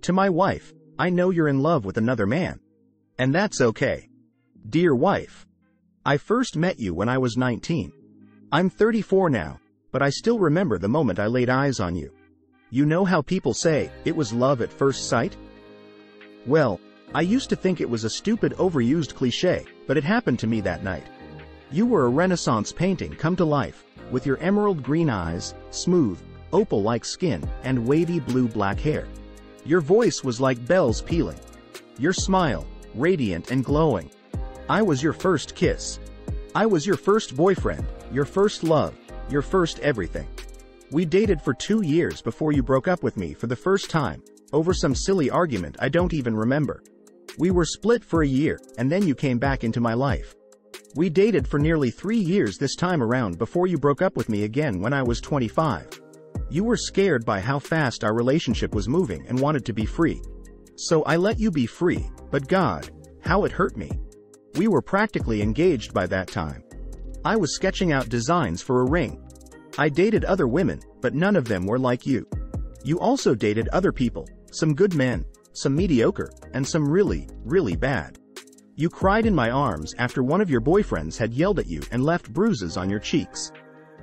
To my wife, I know you're in love with another man. And that's okay. Dear wife, I first met you when I was 19. I'm 34 now, but I still remember the moment I laid eyes on you. You know how people say, it was love at first sight? Well, I used to think it was a stupid overused cliche, but it happened to me that night. You were a Renaissance painting come to life, with your emerald green eyes, smooth, opal-like skin, and wavy blue-black hair. Your voice was like bells pealing. Your smile, radiant and glowing. I was your first kiss. I was your first boyfriend, your first love, your first everything. We dated for 2 years before you broke up with me for the first time, over some silly argument I don't even remember. We were split for a year, and then you came back into my life. We dated for nearly 3 years this time around before you broke up with me again when I was 25. You were scared by how fast our relationship was moving and wanted to be free. So I let you be free, but God, how it hurt me. We were practically engaged by that time. I was sketching out designs for a ring. I dated other women, but none of them were like you. You also dated other people, some good men, some mediocre, and some really, really bad. You cried in my arms after one of your boyfriends had yelled at you and left bruises on your cheeks.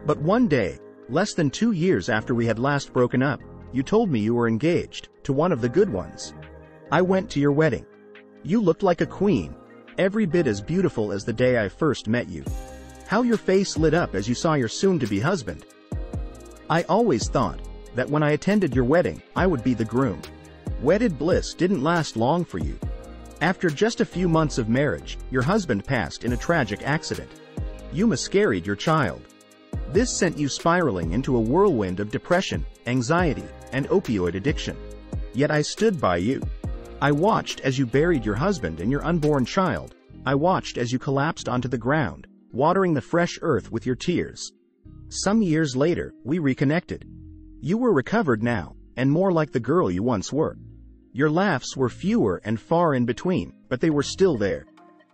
But one day, less than 2 years after we had last broken up, you told me you were engaged to one of the good ones. I went to your wedding. You looked like a queen, every bit as beautiful as the day I first met you. How your face lit up as you saw your soon-to-be husband. I always thought that when I attended your wedding, I would be the groom. Wedded bliss didn't last long for you. After just a few months of marriage, your husband passed in a tragic accident. You miscarried your child. This sent you spiraling into a whirlwind of depression, anxiety, and opioid addiction. Yet I stood by you. I watched as you buried your husband and your unborn child. I watched as you collapsed onto the ground, watering the fresh earth with your tears. Some years later, we reconnected. You were recovered now, and more like the girl you once were. Your laughs were fewer and far in between, but they were still there.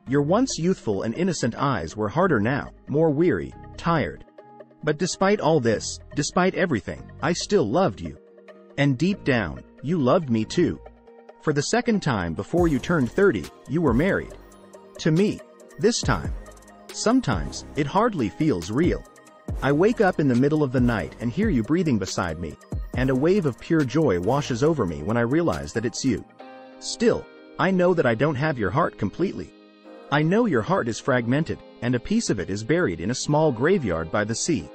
Your once youthful and innocent eyes were harder now, more weary, tired. But despite all this, despite everything, I still loved you. And deep down, you loved me too. For the second time before you turned 30, you were married. To me. This time. Sometimes, it hardly feels real. I wake up in the middle of the night and hear you breathing beside me, and a wave of pure joy washes over me when I realize that it's you. Still, I know that I don't have your heart completely. I know your heart is fragmented, and a piece of it is buried in a small graveyard by the sea.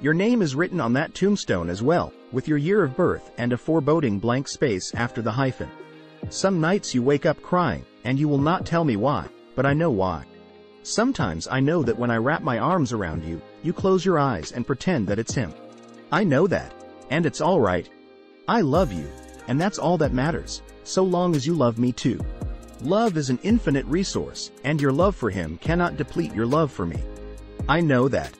Your name is written on that tombstone as well, with your year of birth and a foreboding blank space after the hyphen. Some nights you wake up crying, and you will not tell me why, but I know why. Sometimes I know that when I wrap my arms around you, you close your eyes and pretend that it's him. I know that, and it's all right. I love you, and that's all that matters, so long as you love me too. Love is an infinite resource, and your love for him cannot deplete your love for me. I know that.